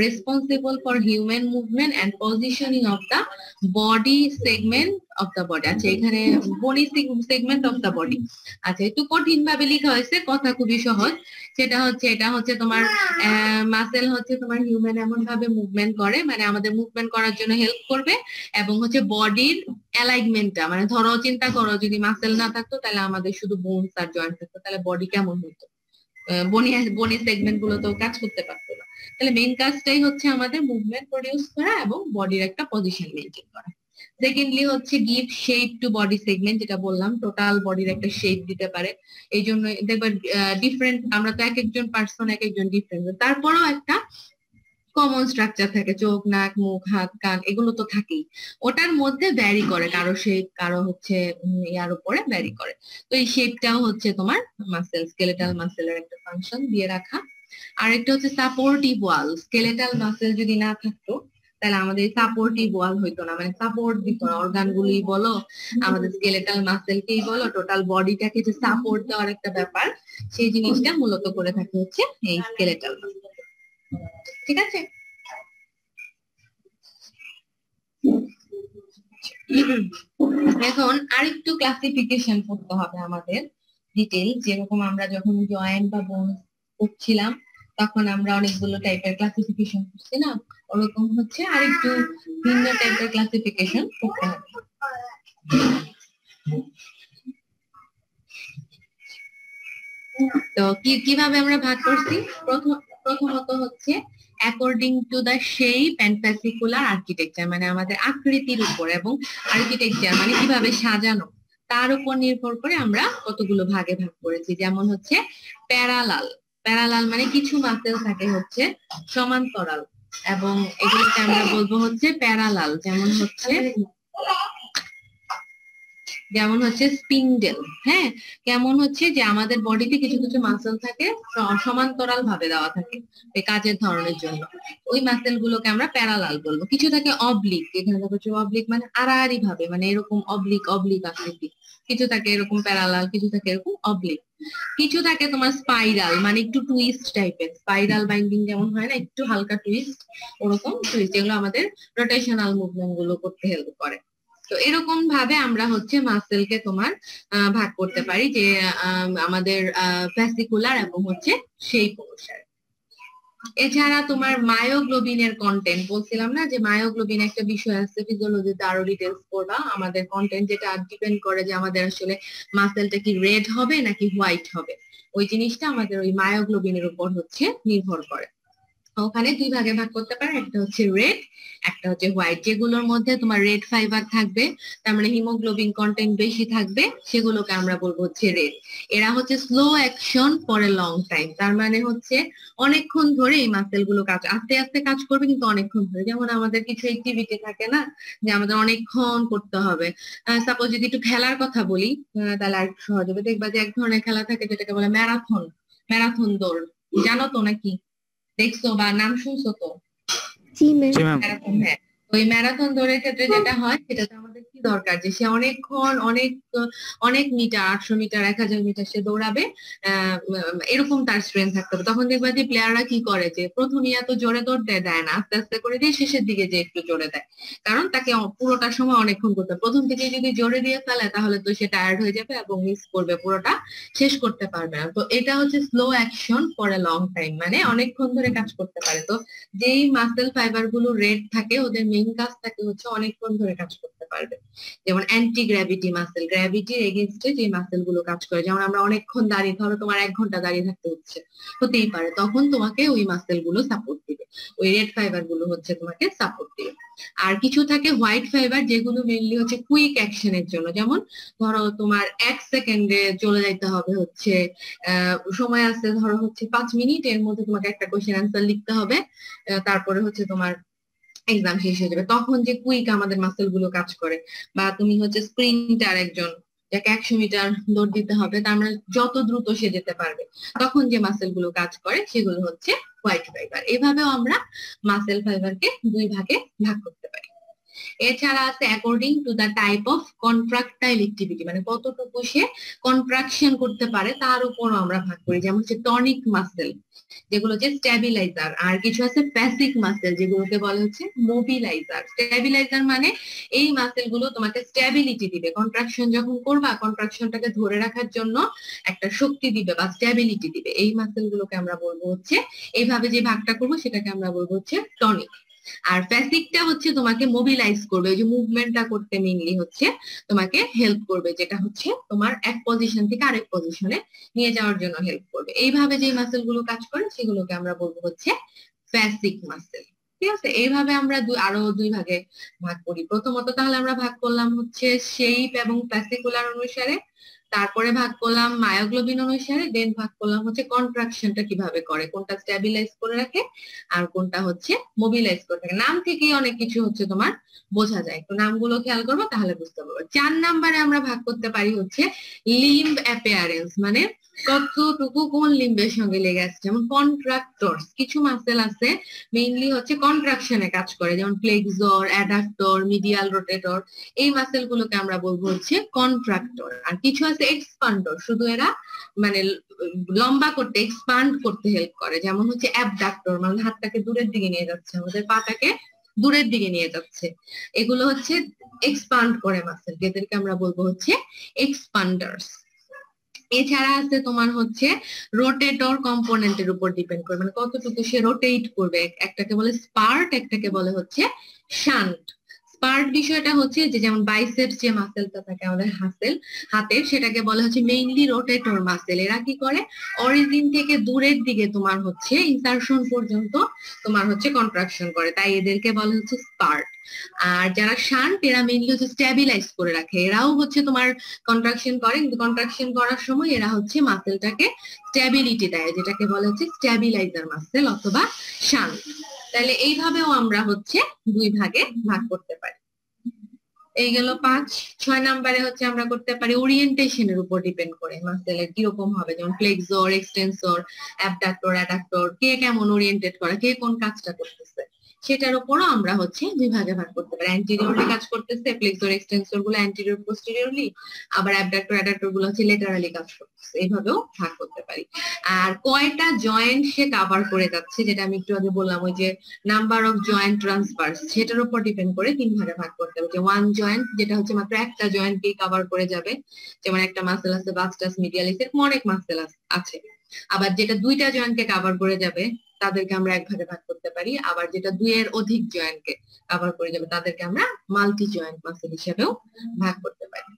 responsible for human movement and positioning of the body segment of the body. আচ্ছা, এখানে body segment of the body, আচ্ছা একটু কঠিন ভাবে লেখা হয়েছে, কথা খুবই সহজ। সেটা হচ্ছে এটা হচ্ছে তোমার মাসেল হচ্ছে তোমার হিউম্যান এমন ভাবে মুভমেন্ট করে, মানে আমাদের মুভমেন্ট করার জন্য হেল্প করবে, এবং হচ্ছে বডির অ্যালাইনমেন্টটা, মানে ধরো চিন্তা করো যদি মাসেল না থাকতো তাহলে আমাদের শুধু বোনস আর জয়েন্ট থাকতো, তাহলে বডি কেমন হতো? বনি বনি সেগমেন্ট গুলো তো কাজ করতে পারতো না। তাহলে মেইন কাজটাই হচ্ছে আমাদের মুভমেন্ট প্রডিউস করা এবং বডির একটা পজিশন মেনটেন করা। সেকেন্ডলি হচ্ছে give shape to body segment, যেটা বললাম টোটাল বডির একটা শেপ দিতে পারে। এই জন্য দেখবার ডিফারেন্ট, আমরা তো এক একজন পার্সন এক একজন ডিফারেন্ট, তারপরেও একটা কমন স্ট্রাকচার থাকে, চোখ নাক মুখ হাত কান এগুলো তো থাকেই, ওটার মধ্যে ভ্যারি করে, কারো শেপ কারো হচ্ছে ইয়ার উপরে ভ্যারি করে। তো এই শেপটাও হচ্ছে তোমার মাসেল, স্কেলেটাল মাসেলের একটা ফাংশন দিয়ে রাখা। আরেকটা হচ্ছে সাপোর্টিভ ওয়াল, স্কেলেটাল মাসেল যদি না থাকতো তাহলে আমাদের সাপোর্টিভ ওয়াল হইতো না, মানে সাপোর্ট দিত না, অর্গান গুলি বলো আমাদের স্কেলেটাল মাসেলকেই বলো টোটাল বডিটাকে যে সাপোর্ট দেওয়ার একটা ব্যাপার, সেই জিনিসটা মূলত করে থাকে হচ্ছে এই স্কেলেটাল মাসেল। ঠিক আছে? এখন আরেকটু ক্লাসিফিকেশন করতে হবে আমাদের ডিটেইল, যেরকম আমরা যখন জয়েন্ট বা বোন করছিলাম তখন আমরা অনেকগুলো টাইপের ক্লাসিফিকেশন করছি না, ওরকম হচ্ছে আরেকটু ভিন্ন টাইপের ক্লাসিফিকেশন করতে হবে। তো কিভাবে আমরা ভাগ করছি, প্রথমত হচ্ছে according to the shape and fascicular architecture, মানে আমাদের আকৃতির উপর এবং আর্কিটেকচার মানে কিভাবে সাজানো তার উপর নির্ভর করে আমরা কতগুলো ভাগে ভাগ করেছি। যেমন হচ্ছে প্যারালাল, প্যারালাল মানে কিছু মাসেল থাকে হচ্ছে সমান্তরাল এবং এগুলোকে আমরা বলবো হচ্ছে প্যারালাল। যেমন হচ্ছে স্পিন্ডেল, হ্যাঁ, কেমন হচ্ছে যে আমাদের বডিতে কিছু কিছু মাসেল থাকে সমান্তরাল ভাবে দেওয়া থাকে এই কাজের ধরনের জন্য, ওই মাসেল গুলোকে আমরা প্যারালাল বলবো। কিছু থাকে অবলিক, এখানে দেখো অবলিক মানে আড়াআড়ি ভাবে, মানে এরকম অবলিক অবলিক আকৃতি, কিছু থাকে এরকম প্যারালাল, কিছু থাকে এরকম অবলিক। কিছু থাকে তোমার স্পাইরাল মানে একটু টুইস্ট টাইপের, স্পাইরাল বাইন্ডিং যেমন হয় না একটু হালকা টুইস্ট, ওরকম টুইস্ট, যেগুলো আমাদের রোটেশনাল মুভমেন্ট গুলো করতে হেল্প করে। তো এরকম ভাবে আমরা হচ্ছে মাসেলকে তোমার ভাগ করতে পারি যে আমাদের ফ্যাসিকুলার এবং হচ্ছে শেপ অনুসারে। এছাড়া তোমার মায়োগ্লোবিনের কন্টেন্ট বলছিলাম না যে মায়োগ্লোবিন একটা বিষয় আছে ফিজিওলজিতে, আরো ডিটেলস পড়বা। আমাদের কন্টেন্ট যেটা ডিপেন্ড করে যে আমাদের আসলে মাসেলটা কি রেড হবে নাকি হোয়াইট হবে, ওই জিনিসটা আমাদের ওই মায়োগ্লোবিনের উপর হচ্ছে নির্ভর করে। ওখানে দুই ভাগে ভাগ করতে পারে, একটা হচ্ছে রেড, একটা হচ্ছে হোয়াইট। যেগুলোর মধ্যে তোমার রেড ফাইবার থাকবে, তার মানে হিমোগ্লোবিন কন্টেন্ট বেশি থাকবে, সেগুলোকে আমরা বলবো হচ্ছে রেড। এরা হচ্ছে slow action for a long time, তার মানে হচ্ছে অনেকক্ষণ ধরে এই মাসেল গুলো কাজ, আস্তে আস্তে কাজ করবে কিন্তু অনেকক্ষণ ধরে। যেমন আমাদের কিছু অ্যাক্টিভিটি থাকে না যে আমাদের অনেকক্ষণ করতে হবে, সাপোজ যদি একটু খেলার কথা বলি তাহলে আর সহজ হবে। দেখবা যে এক ধরনের খেলা থাকে যেটাকে বলে ম্যারাথন, ম্যারাথন দৌড়, জানো তো নাকি, দেখছো বা নাম শুনছো তো? ম্যারাথন, হ্যাঁ। ওই ম্যারাথন দৌড়ের ক্ষেত্রে যেটা হয় সেটাতে আমাদের কি দরকার যে সে অনেকক্ষণ অনেক মিটার, 800 মিটার 1000 মিটার সে দৌড়াবে, এরকম তার স্ট্রেংথ থাকতে হবে। তখন দেখবা যে প্লেয়াররা কি করে যে প্রথমে এত জোরে দৌড় দেয় না, আস্তে আস্তে করে দিয়ে শেষের দিকে যে একটু জোরে দেয়, কারণ তাকে পুরোটা সময় অনেকক্ষণ করতে হবে। প্রথম থেকে যদি জোরে দিয়ে ফেলে তাহলে তো সে টায়ার্ড হয়ে যাবে এবং মিস করবে, পুরোটা শেষ করতে পারবে না। তো এটা হচ্ছে slow action for a long time, মানে অনেকক্ষণ ধরে কাজ করতে পারে। তো যেই মাসেল ফাইবার গুলো রেড থাকে ওদের মেইন কাজ থাকে হচ্ছে অনেকক্ষণ ধরে কাজ করতে পারবে। যেমন অ্যান্টি গ্র্যাভিটি মাসেল, গ্র্যাভিটির এগেইনস্টে যে মাসেল গুলো কাজ করে, যেমন আমরা অনেকক্ষণ দাঁড়িয়ে, ধরো তোমার 1 ঘন্টা দাঁড়িয়ে থাকতে হচ্ছে, হতেই পারে, তখন তোমাকে ওই মাসেল গুলো সাপোর্ট দিবে, ওই রেড ফাইবার গুলো হচ্ছে তোমাকে সাপোর্ট দিবে। আর কিছু থাকে হোয়াইট ফাইবার যেগুলো মেইনলি হচ্ছে কুইক অ্যাকশনের জন্য, যেমন ধরো তোমার 1 সেকেন্ডে চলে যাইতে হবে হচ্ছে, সময় আছে ধরো হচ্ছে 5 মিনিট, এর মধ্যে তোমাকে একটা কোশ্চেন অ্যান্সার লিখতে হবে, তারপরে হচ্ছে তোমার এক্সাম শেষ হয়ে যাবে, তখন যে কুইক আমাদের মাসেল গুলো কাজ করে। বা তুমি হচ্ছে স্প্রিন্টার একজন, যাকে 100 মিটার দৌড় দিতে হবে, তার মানে যত দ্রুত সে যেতে পারবে, তখন যে মাসেল গুলো কাজ করে সেগুলো হচ্ছে হোয়াইট ফাইবার। এভাবেও আমরা মাসেল ফাইবারকে দুই ভাগে ভাগ করতে পারি। এছাড়া আছে according to the type of contractile activity, মানে কতটুকু সে কন্ট্রাকশন করতে পারে তার উপরও আমরা ভাগ করি। যেমন হচ্ছে টনিক মাসেল যেগুলো হচ্ছে স্ট্যাবিলাইজার, আর কিছু আছে প্যাসিক মাসেল যেগুলোকে বলা হচ্ছে মোবিলাইজার। স্ট্যাবিলাইজার মানে এই মাসেল গুলো তোমাকে স্ট্যাবিলিটি দিবে, কন্ট্রাকশন যখন করবা কন্ট্রাকশনটাকে ধরে রাখার জন্য একটা শক্তি দিবে বা স্ট্যাবিলিটি দিবে, এই মাসেল গুলোকে আমরা বলবো হচ্ছে, এইভাবে যে ভাগটা করবো সেটাকে আমরা বলবো হচ্ছে টনিক। আর প্যাসিকটা হচ্ছে তোমাকে মোবিলাইজ করবে, ওই যে মুভমেন্টটা করতে মেইনলি হচ্ছে তোমাকে হেল্প করবে, যেটা হচ্ছে তোমার এক পজিশন থেকে আরেক পজিশনে নিয়ে যাওয়ার জন্য হেল্প করবে। এইভাবে যে মাসেল গুলো কাজ করে সেগুলোকে আমরা বলবো হচ্ছে প্যাসিক মাসেল। ঠিক আছে, এইভাবে আমরা আরো দুই ভাগে ভাগ করি। প্রথমত তাহলে আমরা ভাগ করলাম হচ্ছে শেপ এবং প্যাসিকুলার অনুসারে, তারপরে ভাগ করলাম মায়োগ্লোবিন অনুসারে, দেন ভাগ করলাম হচ্ছে কন্ট্রাকশনটা কিভাবে করে, কোনটা স্ট্যাবিলাইজ করে রাখে আর কোনটা হচ্ছে মোবিলাইজ করে থাকে। নাম থেকেই অনেক কিছু হচ্ছে তোমার বোঝা যায়, তো নামগুলো খেয়াল করবো তাহলে বুঝতে পারবো। 4 নাম্বারে আমরা ভাগ করতে পারি হচ্ছে লিম্ব অ্যাপিয়ারেন্স, মানে কতটুকু কোন লিম্বের সঙ্গে লেগে আছে। যেমন কন্ট্রাক্টরস, কিছু মাসেল আছে মেইনলি হচ্ছে কন্ট্রাকশনে কাজ করে, যেমন ফ্লেক্সর, অ্যাডাক্টর, মিডিয়াল রোটেটর, এই মাসেল গুলোকে আমরা বলবো হচ্ছে কন্ট্রাক্টর। আর কিছু আছে এক্সপান্ডর, শুধু এরা মানে লম্বা করতে, এক্সপান্ড করতে হেল্প করে, যেমন হচ্ছে অ্যাবডাক্টর, মানে হাতটাকে দূরের দিকে নিয়ে যাচ্ছে, আমাদের পাটাকে দূরের দিকে নিয়ে যাচ্ছে, এগুলো হচ্ছে এক্সপান্ড করে মাসেল, এদেরকে আমরা বলবো হচ্ছে এক্সপান্ডার্স। এছাড়া আছে তোমার হচ্ছে রোটেটর, কম্পোনেন্টের উপর ডিপেন্ড করে, মানে কতটুকু সে রোটেট করবে, একটাকে বলে স্পার্ট, একটাকে বলে হচ্ছে শান্ট। স্পার্ট বিষয়টা হচ্ছে যে যেমন বাইসেপস যে মাসেলটা থাকে আমাদের হাতের, সেটাকে বলা হচ্ছে মেইনলি রোটেটর মাসেল। এরা কি করে, অরিজিন থেকে দূরের দিকে তোমার হচ্ছে ইনসারশন পর্যন্ত তোমার হচ্ছে কন্ট্রাকশন করে, তাই এদেরকে বলা হচ্ছে স্পার্ট। আর যারা শান্ট এরা মেইনলি হচ্ছে স্ট্যাবিলাইজ করে রাখে, এরাও হচ্ছে তোমার কন্ট্রাকশন করে, কিন্তু কন্ট্রাকশন করার সময় এরা হচ্ছে মাসেলটাকে স্ট্যাবিলিটি দেয়, যেটাকে বলা হচ্ছে স্ট্যাবিলাইজার মাসেল অথবা শান্ট। তাহলে এইভাবেও আমরা হচ্ছে দুই ভাগে ভাগ করতে পারি। এই গেল 5। 6 নম্বরে হচ্ছে আমরা করতে পারি ওরিয়েন্টেশনের উপর ডিপেন্ড করে মাসেলের কিরকম হবে, যেমন ফ্লেক্সর, এক্সটেন্সর, অ্যাবডাক্টর, অ্যাডাক্টর, কে কেমন ওরিয়েন্টেড করে, কে কোন কাজটা করতেছে, সেটার উপরও আমরা হচ্ছে দুই ভাগে ভাগ করতে পারি। অ্যান্টিরিয়রলি কাজ করতেছে ফ্লেক্সর এক্সটেন্সর গুলো, অ্যান্টিরিয়র পোস্টেরিয়রলি, আবার অ্যাবডাক্টর অ্যাডাক্টর গুলো হচ্ছে লেটারালি কাজ করতেছে, এইভাবেও ভাগ করতে পারি। আর কয়টা জয়েন্ট সে কভার করে যাচ্ছে, যেটা আমি একটু আগে বললাম, ওই যে নাম্বার অফ জয়েন্ট ট্রান্সফার্স, সেটার উপর ডিপেন্ড করে তিন ভাগে ভাগ করতে হবে। যে ওয়ান জয়েন্ট যেটা হচ্ছে মাত্র একটা জয়েন্টকেই কভার করে যাবে, যেমন একটা মাসেল আছে ভাস্টাস মিডিয়ালিস, এরকম অনেক মাসেল আছে। আবার যেটা দুইটা জয়েন্টকে কভার করে যাবে তাদেরকে আমরা এক ভাগে ভাগ করতে পারি, আবার যেটা দুইয়ের অধিক জয়েন্টকে কভার করে যাবে তাদেরকে আমরা মাল্টি জয়েন্ট মাসেল হিসেবেও ভাগ করতে পারি।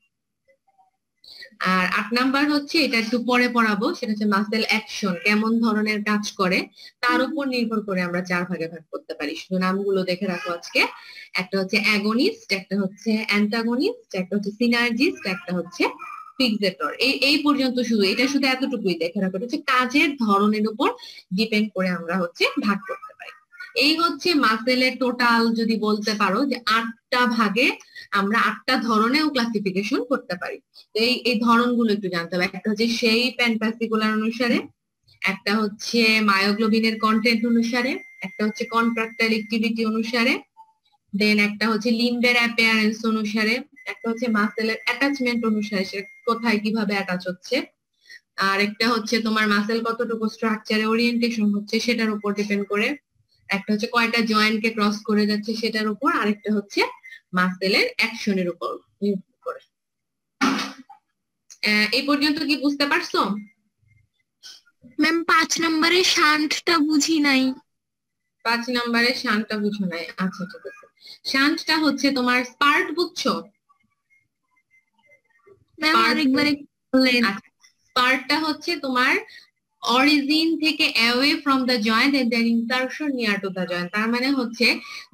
আর 8 নাম্বার হচ্ছে, এটা একটু পরে পড়াবো, সেটা হচ্ছে মাসেল অ্যাকশন, কেমন ধরনের কাজ করে তার উপর নির্ভর করে আমরা 4 ভাগে ভাগ করতে পারি। শুধু নামগুলো দেখে রাখো আজকে। একটা হচ্ছে অ্যাগনিস্ট, একটা হচ্ছে অ্যান্টাগনিস্ট, একটা হচ্ছে সিনার্জিস্ট, একটা হচ্ছে ফিক্সেটর। এই পর্যন্ত শুধু, এটা শুধু এতটুকুই দেখে রাখো, এটা হচ্ছে কাজের ধরনের উপর ডিপেন্ড করে আমরা হচ্ছে ভাগ করতে পারি। এই হচ্ছে মাসেলের টোটাল, যদি বলতে পারো যে 8টা ভাগে আমরা 8টা ধরনেও ক্লাসিফিকেশন করতে পারি। এই ধরনগুলো একটু জানতে হবে। একটা হচ্ছে শেপ এন্ড পার্টিকুলার অনুসারে, একটা হচ্ছে মায়োগ্লোবিনের কন্টেন্ট অনুসারে, একটা হচ্ছে কন্ট্রাক্টাইল অ্যাক্টিভিটি অনুসারে, দেন একটা হচ্ছে লিম্বের অ্যাপিয়ারেন্স অনুসারে, একটা হচ্ছে মাসেলের অ্যাটাচমেন্ট অনুসারে, সে কোথায় কিভাবে অ্যাটাচ হচ্ছে, আর একটা হচ্ছে তোমার মাসেল কতটুকু স্ট্রাকচারে ওরিয়েন্টেশন হচ্ছে সেটার উপর ডিপেন্ড করে, একটা হচ্ছে কয়টা জয়েন্টকে ক্রস করে যাচ্ছে সেটার উপর, আরেকটা হচ্ছে মাসেলের অ্যাকশনের উপর নির্ভর করে। এই পর্যন্ত কি বুঝতে পারছো? ম্যাম 5 নম্বরে শান্টটা বুঝি নাই। 5 নম্বরে শান্টটা বুঝো নাই? আচ্ছা ঠিক আছে। শান্টটা হচ্ছে তোমার স্পার্ট, বুঝছো? ম্যাম আরেকবার বলেন। স্পার্টটা হচ্ছে তোমার অরিজিন থেকে away from the joint and then insertion near to the joint. তার মানে হচ্ছে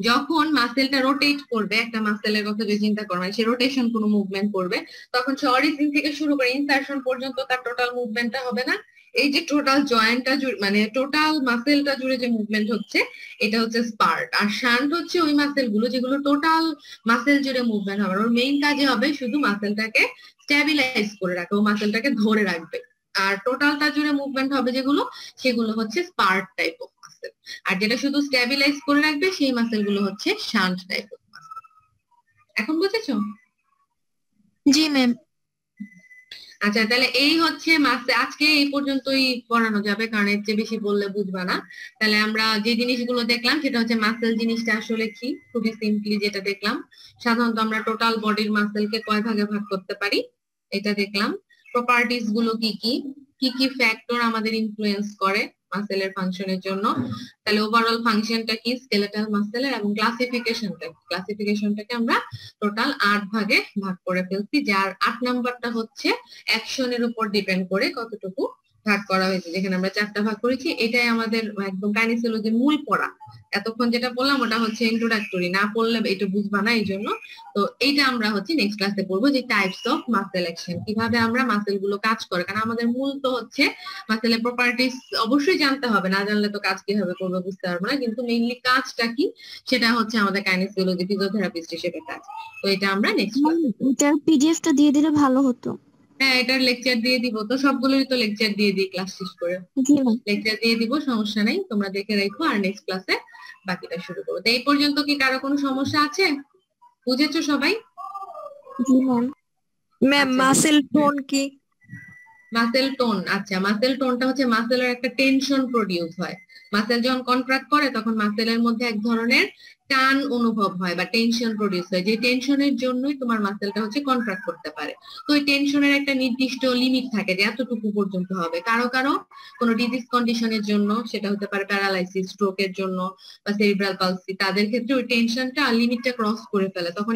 যখন মাসেলটা রোটেট করবে, একটা মাসেলের কথা যদি চিন্তা করো, মানে সে রোটেশন কোনো মুভমেন্ট করবে, তখন সে অরিজিন থেকে শুরু করে ইনসারশন পর্যন্ত তার টোটাল মুভমেন্টটা হবে না। এই যে টোটাল জয়েন্টটা মানে টোটাল মাসেলটা জুড়ে যে মুভমেন্ট হচ্ছে, এটা হচ্ছে স্পার্ট। আর শান্ট হচ্ছে ওই মাসেল গুলো যেগুলো টোটাল মাসেল জুড়ে মুভমেন্ট হবে, ওর মেইন কাজে হবে শুধু মাসেলটাকে স্ট্যাবিলাইজ করে রাখবে, ও মাসেলটাকে ধরে রাখবে। আর টোটালটা জুড়ে মুভমেন্ট হবে যেগুলো, সেগুলো হচ্ছে স্পার্ট টাইপ অফ মাসেল। আর যেটা শুধু স্ট্যাবিলাইজ করে রাখবে সেই মাসেল গুলো হচ্ছে শান্ট টাইপ অফ মাসেল। এখন বুঝেছো? জি ম্যাম। আচ্ছা, তাহলে এই হচ্ছে আজকে এই পর্যন্তই পড়ানো যাবে, কারণ এর চেয়ে বেশি বললে বুঝবা না। তাহলে আমরা যে জিনিসগুলো দেখলাম সেটা হচ্ছে মাসেল জিনিসটা আসলে কি, খুবই সিম্পলি যেটা দেখলাম, সাধারণত আমরা টোটাল বডির মাসেলকে কয় ভাগে ভাগ করতে পারি এটা দেখলাম। প্রপার্টিজ গুলো কি কি ফ্যাক্টর আমাদের ইনফ্লুয়েন্স করে মাসেলের ফাংশনের জন্য, তাহলে ওভারঅল ফাংশনটা কি স্কেলেটাল মাসেলের, এবং ক্লাসিফিকেশনটাকে আমরা টোটাল 8 ভাগে ভাগ করে ফেলছি, যার 8 নাম্বারটা হচ্ছে অ্যাকশনের উপর ডিপেন্ড করে কতটুকু ভাগ করা হয়েছে। যেখানে আমরা 4টা ভাগ করেছি, এটাই আমাদের একদম কাইনেসিওলজির মূল পড়া। এতক্ষণ যেটা বললাম ওটা হচ্ছে ইন্ট্রোডাক্টরি, না পড়লে এটা বুঝবা না, এই জন্য। তো এইটা আমরা হচ্ছে নেক্সট ক্লাসে পড়বো, যে টাইপস অফ মাসেল অ্যাকশন, কিভাবে আমরা মাসেল গুলো কাজ করে। কারণ আমাদের মূল তো হচ্ছে মাসেলের প্রপার্টিস অবশ্যই জানতে হবে, না জানলে তো কাজ কিভাবে করবো বুঝতে পারবো না, কিন্তু মেইনলি কাজটা কি সেটা হচ্ছে আমাদের কাইনেসিওলজি ফিজিওথেরাপিস্ট হিসেবে কাজ। তো এটা আমরা নেক্সট ক্লাসে, এটার পিডিএফটা দিয়ে দিলে ভালো হতো। হ্যাঁ এটার লেকচার দিয়ে দিব, তো সবগুলোরই তো লেকচার দিয়ে দিই ক্লাস শেষ করে। জি ম্যাম। লেকচার দিয়ে দিব, সমস্যা নাই, তোমরা দেখে রাখো, আর নেক্সট ক্লাসে বাকিটা শুরু করবো। তো এই পর্যন্ত কি কারো কোনো সমস্যা আছে? বুঝেছো সবাই? জি ম্যাম। ম্যাম মাসেল টোন কি? মাসেল টোন, আচ্ছা মাসেল টোনটা হচ্ছে মাসেলের একটা টেনশন প্রডিউস হয়, মাসেল যখন কন্ট্রাক্ট করে তখন মাসেলের মধ্যে এক ধরনের টান অনুভব হয় বা টেনশন প্রডিউস হয়, যে টেনশনের জন্যই তোমার মাসেলটা হচ্ছে কন্ট্রাক্ট করতে পারে। তো ওই টেনশনের একটা নির্দিষ্ট লিমিট থাকে যে এতটুকু পর্যন্ত হবে। কারো কারো কোনো ডিজিজ কন্ডিশনের জন্য, সেটা হতে পারে প্যারালাইসিস, স্ট্রোকের জন্য বা সেরিব্রাল পালসি, তাদের ক্ষেত্রে ওই টেনশনটা লিমিটটা ক্রস করে ফেলে, তখন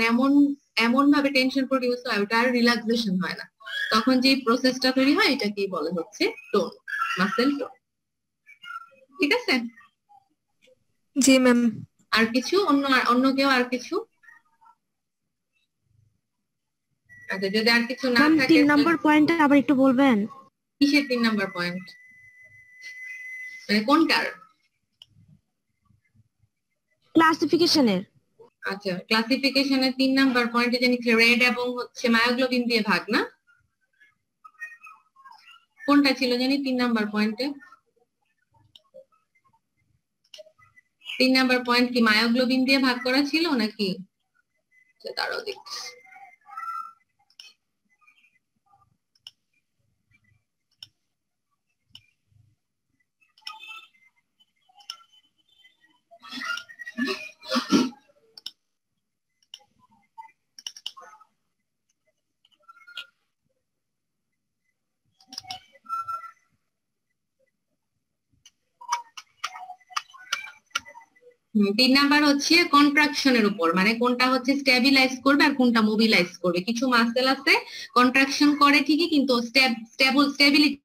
এমন ভাবে টেনশন প্রডিউস হয় ওটা আর রিল্যাক্সেশন হয় না, তখন যে প্রসেসটা তৈরি হয় এটাকেই বলে হচ্ছে টোন, মাসেল টোন। ঠিক আছে? জি ম্যাম। আর কিছু অন্য কেউ আর কিছু? আচ্ছা, যদি আর কিছু না থাকে 3 নাম্বার পয়েন্টটা আবার একটু বলবেন? কিসের 3 নাম্বার পয়েন্ট, মানে কোনটার? ক্লাসিফিকেশনের। আচ্ছা, ক্লাসিফিকেশনের 3 নাম্বার পয়েন্টে জানি রেড এবং হচ্ছে মায়োগ্লোবিন দিয়ে ভাগ, না? কোনটা ছিল জানি 3 নাম্বার পয়েন্টে? 3 নাম্বার পয়েন্ট কি মায়োগ্লোবিন দিয়ে ভাগ করা ছিল নাকি? তারও দেখছি। তিন নাম্বার হচ্ছে কন্ট্রাকশনের উপর, মানে কোনটা হচ্ছে স্টেবিলাইজ করবে আর কোনটা মোবিলাইজ করবে। কিছু মাসেল আছে কন্ট্রাকশন করে ঠিকই কিন্তু স্টেবিলিটি